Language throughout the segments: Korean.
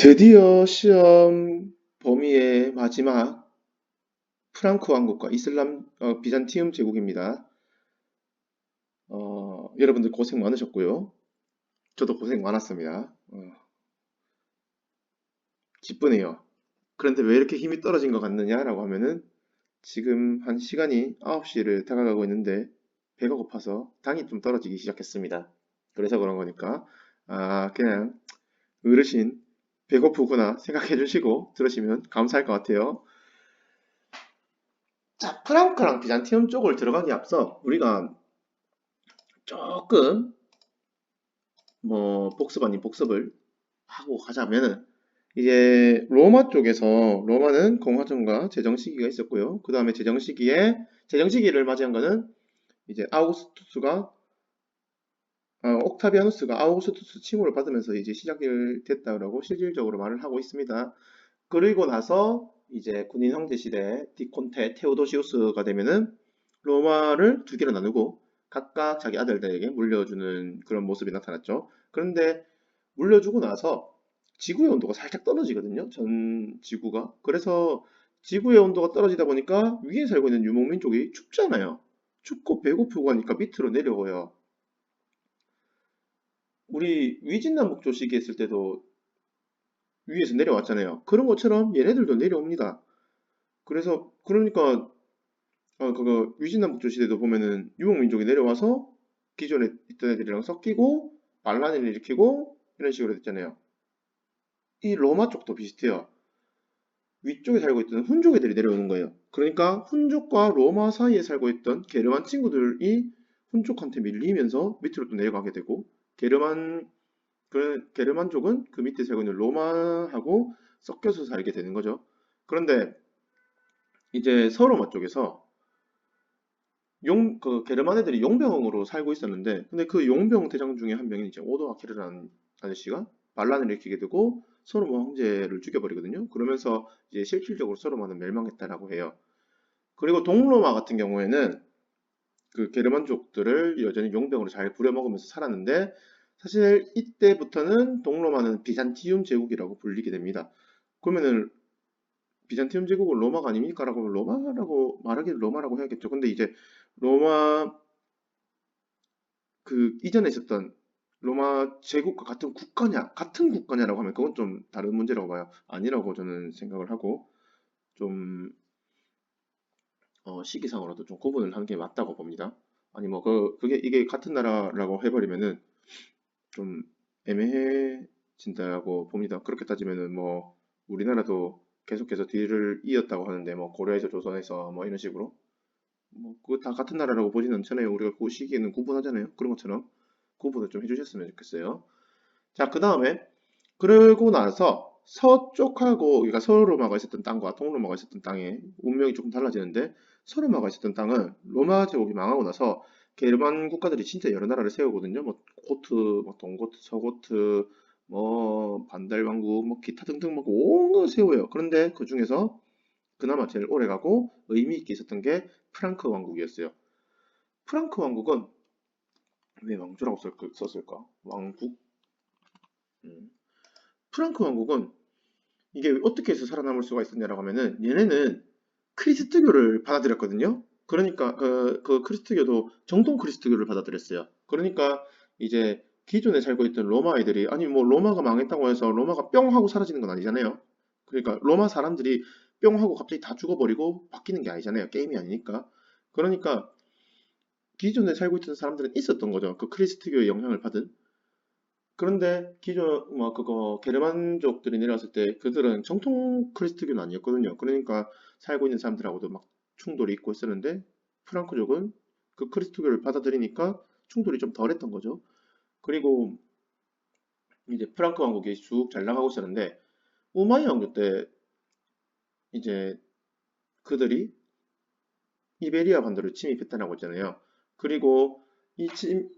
드디어 시험 범위의 마지막 프랑크 왕국과 이슬람 비잔티움 제국입니다. 여러분들 고생 많으셨고요. 저도 고생 많았습니다. 기쁘네요. 그런데 왜 이렇게 힘이 떨어진 것 같느냐라고 하면은 지금 한 시간이 9시를 다가가고 있는데 배가 고파서 당이 좀 떨어지기 시작했습니다. 그래서 그런 거니까 그냥 어르신 배고프구나 생각해 주시고 들으시면 감사할 것 같아요. 자, 프랑크랑 비잔티움 쪽을 들어가기 앞서 우리가 조금 복습 아닌 복습을 하고 가자면은 이제 로마 쪽에서 로마는 공화정과 제정 시기가 있었고요. 그 다음에 제정 시기를 맞이한 거는 이제 옥타비아누스가 아우구스투스 칭호를 받으면서 이제 시작이 됐다라고 실질적으로 말을 하고 있습니다. 그리고 나서 이제 군인 황제 시대 디콘테 테오도시우스가 되면은 로마를 두 개로 나누고 각각 자기 아들들에게 물려주는 그런 모습이 나타났죠. 그런데 물려주고 나서 지구의 온도가 살짝 떨어지거든요. 전 지구가. 그래서 지구의 온도가 떨어지다 보니까 위에 살고 있는 유목민족이 춥잖아요. 춥고 배고프고 하니까 밑으로 내려와요. 우리 위진남북조 시기했을 때도 위에서 내려왔잖아요. 그런 것처럼 얘네들도 내려옵니다. 그래서 그러니까 그거 위진남북조 시대도 보면은 유목민족이 내려와서 기존에 있던 애들이랑 섞이고 반란을 일으키고 이런 식으로 됐잖아요. 이 로마 쪽도 비슷해요. 위쪽에 살고 있던 훈족 애들이 내려오는 거예요. 그러니까 훈족과 로마 사이에 살고 있던 게르만 친구들이 훈족한테 밀리면서 밑으로 또 내려가게 되고 게르만족은 그 밑에 살고 있는 로마하고 섞여서 살게 되는 거죠. 그런데 이제 서로마 쪽에서 그 게르만 애들이 용병으로 살고 있었는데, 근데 그 용병 대장 중에 한 명인 이제 오도 아키르라는 아저씨가 반란을 일으키게 되고 서로마 황제를 죽여버리거든요. 그러면서 이제 실질적으로 서로마는 멸망했다라고 해요. 그리고 동로마 같은 경우에는 그 게르만족들을 여전히 용병으로 잘 부려먹으면서 살았는데, 사실 이때부터는 동로마는 비잔티움 제국이라고 불리게 됩니다. 그러면은 비잔티움 제국은 로마가 아닙니까? 라고 하면 로마라고 말하기는 로마라고 해야겠죠. 근데 이제 로마 그 이전에 있었던 로마 제국과 같은 국가냐, 같은 국가냐라고 하면 그건 좀 다른 문제라고 봐요. 아니라고 저는 생각을 하고 좀 시기상으로도 좀 구분을 하는 게 맞다고 봅니다. 아니 뭐 그게 이게 같은 나라라고 해버리면은 좀 애매해진다고 봅니다. 그렇게 따지면은 뭐 우리나라도 계속해서 뒤를 이었다고 하는데 뭐 고려에서 조선에서 뭐 이런 식으로 뭐 그거 다 같은 나라라고 보지는 않잖아요. 우리가 그 시기에는 구분하잖아요. 그런 것처럼 구분을 좀 해주셨으면 좋겠어요. 자, 그 다음에 그러고 나서 서쪽하고 그러니까 서로마가 있었던 땅과 동로마가 있었던 땅의 운명이 조금 달라지는데 서로마가 있었던 땅은 로마 제국이 망하고 나서 게르만 국가들이 진짜 여러 나라를 세우거든요. 뭐 고트, 뭐 동고트, 서고트, 뭐 반달왕국, 뭐 기타 등등 뭐 온갖 세워요. 그런데 그 중에서 그나마 제일 오래가고 의미 있게 있었던 게 프랑크 왕국이었어요. 프랑크 왕국은 왜 왕조라고 썼을까? 왕국? 음. 프랑크 왕국은 이게 어떻게 해서 살아남을 수가 있었냐라고 하면은 얘네는 크리스트교를 받아들였거든요. 그러니까 그 크리스트교도 정통 크리스트교를 받아들였어요. 그러니까 이제 기존에 살고 있던 로마 애들이 아니 뭐 로마가 망했다고 해서 로마가 뿅 하고 사라지는 건 아니잖아요. 그러니까 로마 사람들이 뿅 하고 갑자기 다 죽어버리고 바뀌는 게 아니잖아요. 게임이 아니니까. 그러니까 기존에 살고 있던 사람들은 있었던 거죠. 그 크리스트교의 영향을 받은. 그런데 기존 뭐 그거 게르만족들이 내려왔을 때 그들은 정통 크리스트교는 아니었거든요. 그러니까 살고 있는 사람들하고도 막 충돌이 있고 있었는데 프랑크족은 그 크리스트교를 받아들이니까 충돌이 좀 덜했던 거죠. 그리고 이제 프랑크 왕국이 쭉 잘 나가고 있었는데 우마이 왕조 때 이제 그들이 이베리아 반도를 침입했다라고 했잖아요. 그리고 이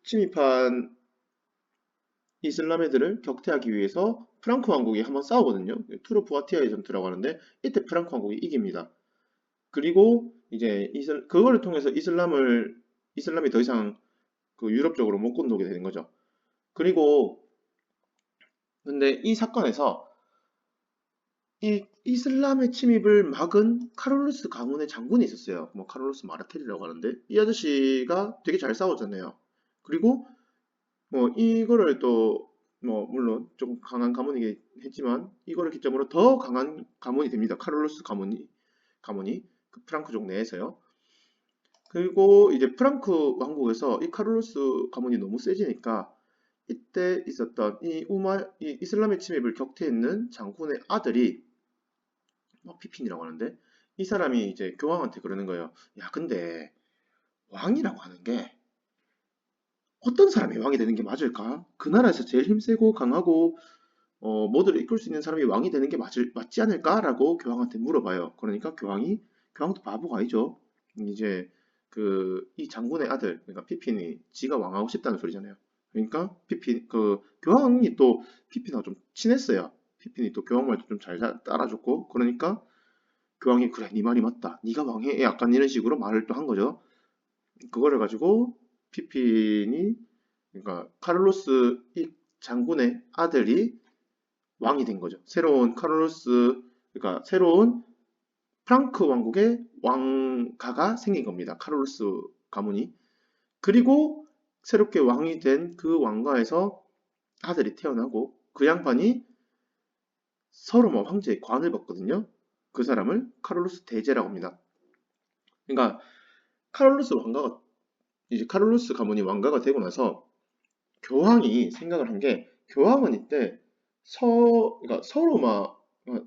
침입한 이슬람 애들을 격퇴하기 위해서 프랑크 왕국이 한번 싸우거든요. 투르푸아티아의 전투라고 하는데 이때 프랑크 왕국이 이깁니다. 그리고 이제 그거를 통해서 이슬람이 더 이상 그 유럽 쪽으로 못 건너게 되는 거죠. 그리고 근데 이 사건에서 이 이슬람의 침입을 막은 카를로스 가문의 장군이 있었어요. 뭐 카를로스 마르텔이라고 하는데 이 아저씨가 되게 잘 싸웠잖아요. 그리고 뭐 이거를 또 뭐 물론 좀 강한 가문이긴 했지만 이거를 기점으로 더 강한 가문이 됩니다. 카를로스 가문이 그 프랑크족 내에서요. 그리고 이제 프랑크 왕국에서 이 카를로스 가문이 너무 세지니까 이때 있었던 이 이슬람의 침입을 격퇴했는 장군의 아들이 뭐 피핀이라고 하는데 이 사람이 이제 교황한테 그러는 거예요. 야, 근데 왕이라고 하는 게 어떤 사람이 왕이 되는 게 맞을까? 그 나라에서 제일 힘세고 강하고 모두를 이끌 수 있는 사람이 왕이 되는 게 맞지 않을까라고 교황한테 물어봐요. 그러니까 교황도 바보가 아니죠. 이제 이 장군의 아들, 그러니까 피핀이 지가 왕하고 싶다는 소리잖아요. 그러니까 그 교황이 또 피핀하고 좀 친했어요. 피핀이 또 교황 말도 좀 잘 따라줬고, 그러니까 교황이 그래, 네 말이 맞다. 네가 왕해. 약간 이런 식으로 말을 또 한 거죠. 그거를 가지고 피핀이 그러니까 카를로스 이 장군의 아들이 왕이 된 거죠. 그러니까 새로운 프랑크 왕국의 왕가가 생긴 겁니다. 카를로스 가문이. 그리고 새롭게 왕이 된 그 왕가에서 아들이 태어나고 그 양반이 서로마 황제의 관을 받거든요. 그 사람을 카를로스 대제라고 합니다. 그러니까 카를로스 왕가가 이제 카를로스 가문이 왕가가 되고 나서 교황이 생각을 한 게 교황은 이때 그러니까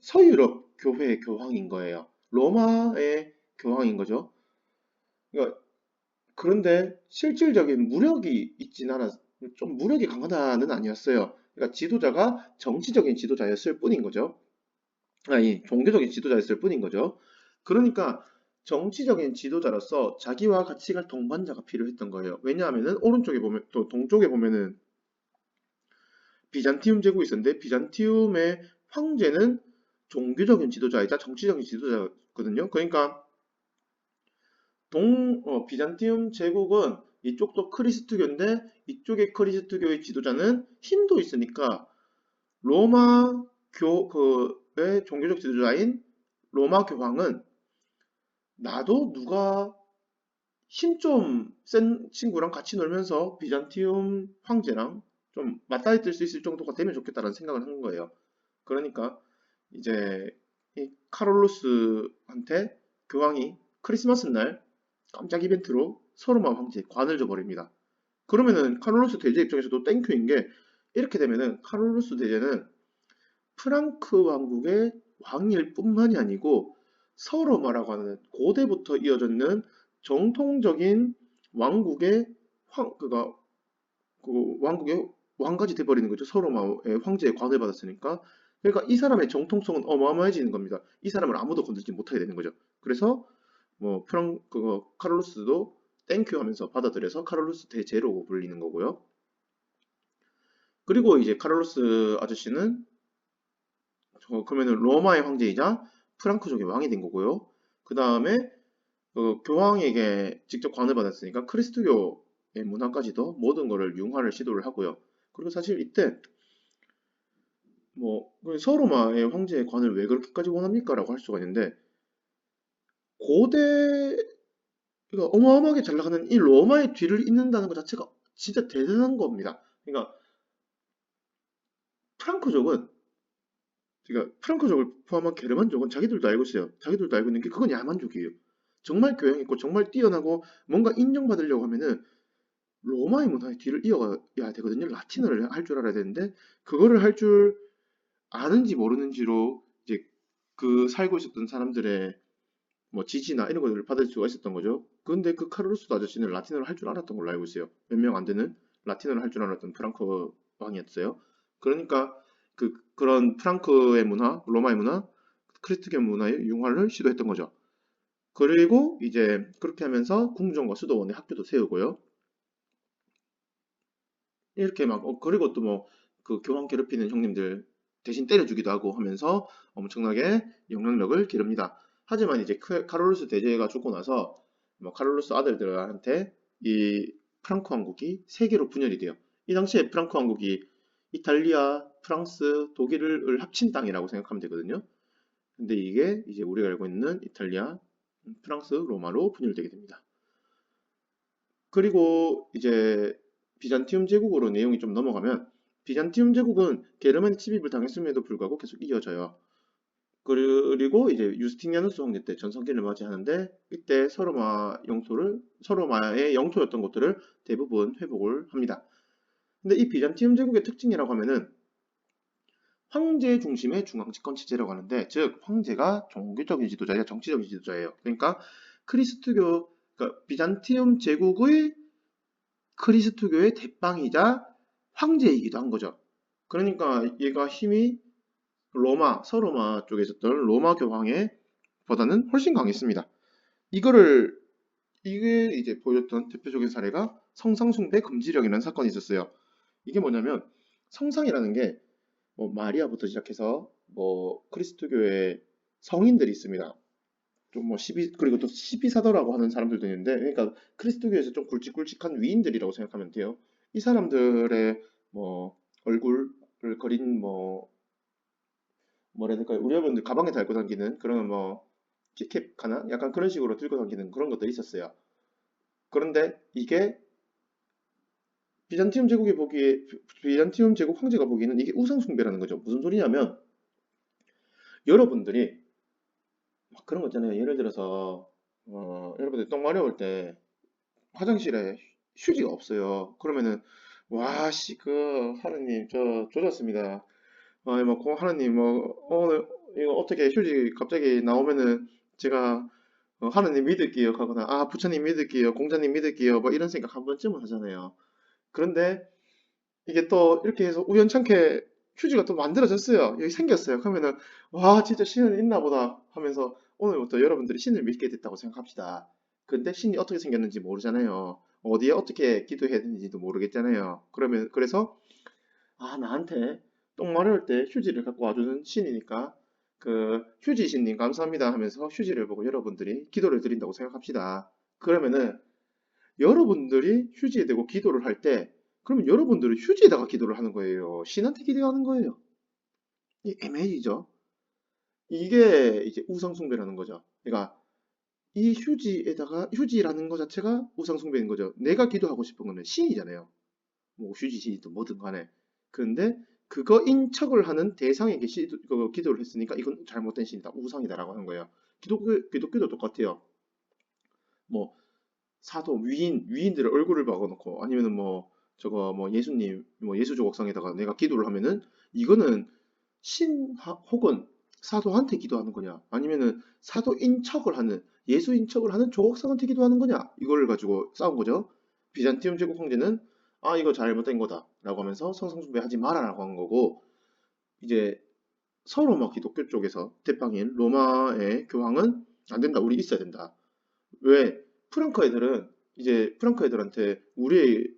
서유럽 교회의 교황인 거예요. 로마의 교황인 거죠. 그러니까 그런데 실질적인 무력이 있진 좀 무력이 강하다는 아니었어요. 그러니까 지도자가 정치적인 지도자였을 뿐인 거죠. 아니, 종교적인 지도자였을 뿐인 거죠. 그러니까 정치적인 지도자로서 자기와 같이 갈 동반자가 필요했던 거예요. 왜냐하면은 오른쪽에 보면 또 동쪽에 보면은 비잔티움 제국이 있었는데 비잔티움의 황제는 종교적인 지도자이자 정치적인 지도자거든요. 그러니까 비잔티움 제국은 이쪽도 크리스트교인데 이쪽의 크리스트교의 지도자는 힘도 있으니까 로마 그의 종교적 지도자인 로마 교황은 나도 누가 힘 좀 센 친구랑 같이 놀면서 비잔티움 황제랑 좀 맞다이 뜰 수 있을 정도가 되면 좋겠다는 생각을 한 거예요. 그러니까 이제 이 카롤로스한테 교황이 크리스마스 날 깜짝 이벤트로 서로마 황제에 관을 줘버립니다. 그러면은 카롤로스 대제 입장에서도 땡큐인 게 이렇게 되면은 카롤로스 대제는 프랑크 왕국의 왕일 뿐만이 아니고 서로마라고 하는 고대부터 이어졌는 정통적인 왕국의 그가 그 왕국의 왕까지 돼버리는 거죠. 서로마의 황제의 관을 받았으니까. 그러니까 이 사람의 정통성은 어마어마해지는 겁니다. 이 사람을 아무도 건들지 못하게 되는 거죠. 그래서 뭐 그거 카를로스도 땡큐 하면서 받아들여서 카를로스 대제로 불리는 거고요. 그리고 이제 카를로스 아저씨는 그러면은 로마의 황제이자 프랑크족의 왕이 된 거고요. 그 다음에 교황에게 직접 관을 받았으니까 크리스트교의 문화까지도 모든 거를 융화를 시도를 하고요. 그리고 사실 이때 그 서로마의 황제의 관을 왜 그렇게까지 원합니까? 라고 할 수가 있는데 고대 그러니까 어마어마하게 잘 나가는 이 로마의 뒤를 잇는다는 것 자체가 진짜 대단한 겁니다. 그러니까 프랑크족은 그러니까 프랑크족을 포함한 게르만족은 자기들도 알고 있어요. 자기들도 알고 있는 게 그건 야만족이에요. 정말 교양 있고 정말 뛰어나고 뭔가 인정받으려고 하면은 로마의 문화의 뒤를 이어가야 되거든요. 라틴어를 할 줄 알아야 되는데 그거를 할 줄 아는지 모르는지로 이제 그 살고 있었던 사람들의 뭐 지지나 이런 것들을 받을 수가 있었던 거죠. 그런데 그 카를로스 아저씨는 라틴어를 할 줄 알았던 걸로 알고 있어요. 몇 명 안 되는 라틴어를 할 줄 알았던 프랑크 왕이었어요. 그러니까 그런 프랑크의 문화, 로마의 문화, 크리스트교 문화의 융화를 시도했던 거죠. 그리고 이제 그렇게 하면서 궁전과 수도원의 학교도 세우고요. 이렇게 막 그리고 또 뭐 그 교황 괴롭히는 형님들 대신 때려주기도 하고 하면서 엄청나게 영향력을 기릅니다. 하지만 이제 카롤루스 대제가 죽고 나서 뭐 카롤루스 아들들한테 이 프랑크 왕국이 세 개로 분열이 돼요. 이 당시에 프랑크 왕국이 이탈리아, 프랑스, 독일을 합친 땅이라고 생각하면 되거든요. 근데 이게 이제 우리가 알고 있는 이탈리아, 프랑스, 로마로 분열되게 됩니다. 그리고 이제 비잔티움 제국으로 내용이 좀 넘어가면 비잔티움 제국은 게르만 침입을 당했음에도 불구하고 계속 이어져요. 그리고 이제 유스티니아누스 황제 때 전성기를 맞이하는데 이때 서로마의 영토였던 곳들을 대부분 회복을 합니다. 근데 이 비잔티움 제국의 특징이라고 하면은 황제 중심의 중앙 집권 체제라고 하는데, 즉 황제가 종교적인 지도자야 정치적인 지도자예요. 그러니까 크리스트교, 그러니까 비잔티움 제국의 크리스트교의 대빵이자 황제이기도 한 거죠. 그러니까 얘가 힘이 서로마 쪽에 있었던 로마 교황의 보다는 훨씬 강했습니다. 이거를 이게 이제 보여줬던 대표적인 사례가 성상숭배 금지령이라는 사건이 있었어요. 이게 뭐냐면 성상이라는 게 뭐 마리아부터 시작해서 뭐 그리스도교의 성인들이 있습니다. 좀 뭐 그리고 또 시비사도라고 하는 사람들도 있는데, 그러니까 그리스도교에서 좀 굵직굵직한 위인들이라고 생각하면 돼요. 이 사람들의 뭐 얼굴을 그린 뭐 뭐라 해야 될까요? 우리 여러분들 가방에 달고 다니는 그런 뭐 키캡 하나 약간 그런 식으로 들고 다니는 그런 것들이 있었어요. 그런데 이게 비잔티움 제국 황제가 보기에는 이게 우상 숭배라는 거죠. 무슨 소리냐면 여러분들이 막 그런 거 있잖아요. 예를 들어서 여러분들 똥 마려울 때 화장실에 휴지가 없어요. 그러면은 와씨 그 하느님 저 조졌습니다. 뭐 하느님 뭐 오늘 이거 어떻게 휴지 갑자기 나오면은 제가 하느님 믿을게요 하거나 아 부처님 믿을게요 공자님 믿을게요 뭐 이런 생각 한 번쯤은 하잖아요. 그런데 이게 또 이렇게 해서 우연찮게 휴지가 또 만들어졌어요. 여기 생겼어요. 그러면은 와 진짜 신은 있나 보다 하면서 오늘부터 여러분들이 신을 믿게 됐다고 생각합시다. 근데 신이 어떻게 생겼는지 모르잖아요. 어디에 어떻게 기도해야 되는지도 모르겠잖아요. 그래서 아 나한테 똥 마려울 때 휴지를 갖고 와주는 신이니까 그 휴지 신님 감사합니다 하면서 휴지를 보고 여러분들이 기도를 드린다고 생각합시다. 그러면은 여러분들이 휴지에 대고 기도를 할 때, 그러면 여러분들은 휴지에다가 기도를 하는 거예요. 신한테 기도하는 거예요. 이 애매해지죠? 이게 이제 우상숭배라는 거죠. 그러니까 이 휴지라는 것 자체가 우상숭배인 거죠. 내가 기도하고 싶은 거는 신이잖아요. 뭐 휴지 신이든 뭐든 간에. 그런데 그거 인척을 하는 대상에게 기도를 했으니까 이건 잘못된 신이다, 우상이다라고 하는 거예요. 기독교도 똑같아요. 뭐 사도 위인들의 얼굴을 박아놓고 아니면은 뭐 저거 뭐 예수님 뭐 예수 조각상에다가 내가 기도를 하면은 이거는 혹은 사도한테 기도하는 거냐 아니면은 사도인 척을 하는 예수인 척을 하는 조각상한테 기도하는 거냐 이걸 가지고 싸운 거죠. 비잔티움 제국 황제는 아 이거 잘못된 거다라고 하면서 성상숭배하지 마라라고 한 거고, 이제 서로마 기독교 쪽에서 대빵인 로마의 교황은 안 된다, 우리 있어야 된다. 왜? 프랑크 애들한테 우리의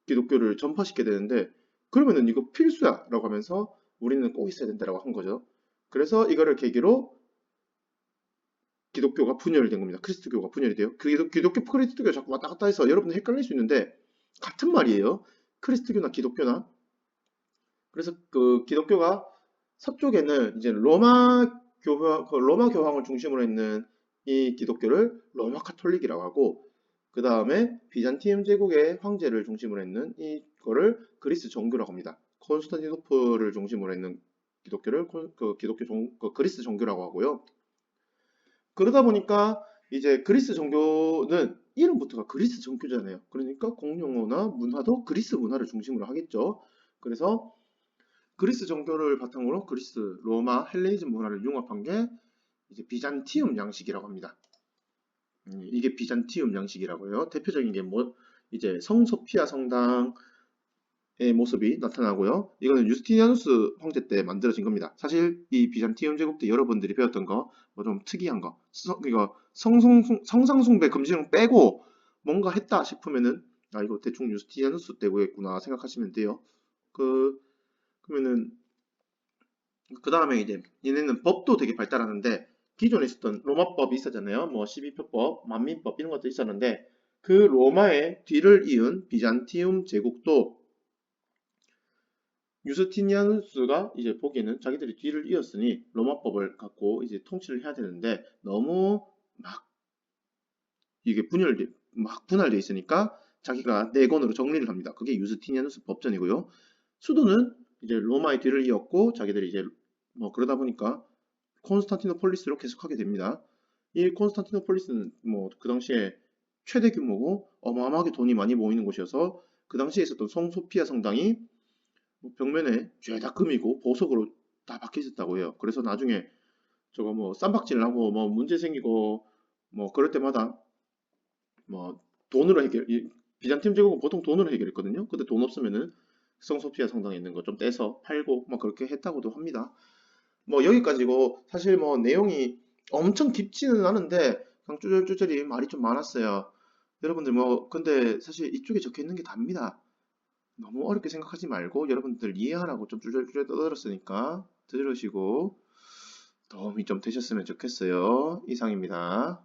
기독교를 전파시켜야 되는데 그러면은 이거 필수야 라고 하면서 우리는 꼭 있어야 된다라고 한 거죠. 그래서 이거를 계기로 기독교가 분열이 된 겁니다. 크리스트교가 분열이 돼요. 기독교, 크리스트교 자꾸 왔다 갔다 해서 여러분들 헷갈릴 수 있는데 같은 말이에요. 크리스트교나 기독교나. 그래서 그 기독교가 서쪽에는 이제 로마 교황을 중심으로 있는 이 기독교를 로마 카톨릭이라고 하고, 그 다음에 비잔티움 제국의 황제를 중심으로 했는 이거를 그리스 정교라고 합니다. 콘스탄티노플을 중심으로 했는 기독교를 그리스 정교라고 하고요. 그러다 보니까 이제 그리스 정교는 이름부터가 그리스 정교잖아요. 그러니까 공용어나 문화도 그리스 문화를 중심으로 하겠죠. 그래서 그리스 정교를 바탕으로 로마, 헬레니즘 문화를 융합한 게 이제 비잔티움 양식이라고 합니다. 이게 비잔티움 양식이라고 해요. 대표적인 게 뭐 이제 성소피아 성당의 모습이 나타나고요. 이거는 유스티니아누스 황제 때 만들어진 겁니다. 사실 이 비잔티움 제국 때 여러분들이 배웠던 거 뭐 좀 특이한 거, 이거 성상숭배 금지령 빼고 뭔가 했다 싶으면은 아 이거 대충 유스티니아누스 때구나 생각하시면 돼요. 그러면은 그 다음에 이제 얘네는 법도 되게 발달하는데 기존에 있었던 로마법이 있었잖아요. 뭐 12표법, 만민법 이런 것도 있었는데 그 로마의 뒤를 이은 비잔티움 제국도 유스티니아누스가 이제 보기에는 자기들이 뒤를 이었으니 로마법을 갖고 이제 통치를 해야 되는데 너무 막 이게 막 분할돼 있으니까 자기가 네 권으로 정리를 합니다. 그게 유스티니아누스 법전이고요. 수도는 이제 로마의 뒤를 이었고 자기들이 이제 뭐 그러다 보니까 콘스탄티노폴리스로 계속하게 됩니다. 이 콘스탄티노폴리스는 뭐 그 당시에 최대 규모고 어마어마하게 돈이 많이 모이는 곳이어서 그 당시에 있었던 성소피아 성당이 뭐 벽면에 죄다 금이고 보석으로 다 박혀 있었다고 해요. 그래서 나중에 저거 뭐 쌈박질 하고 뭐 문제 생기고 뭐 그럴 때마다 뭐 돈으로 비잔팀 제국은 보통 돈으로 해결했거든요. 근데 돈 없으면은 성소피아 성당에 있는 거 좀 떼서 팔고 뭐 그렇게 했다고도 합니다. 뭐 여기까지고 사실 뭐 내용이 엄청 깊지는 않은데 그냥 쭈절쭈절이 말이 좀 많았어요. 여러분들 뭐 근데 사실 이쪽에 적혀 있는 게 답니다. 너무 어렵게 생각하지 말고 여러분들 이해하라고 좀 쭈절쭈절 떠들었으니까 들으시고 도움이 좀 되셨으면 좋겠어요. 이상입니다.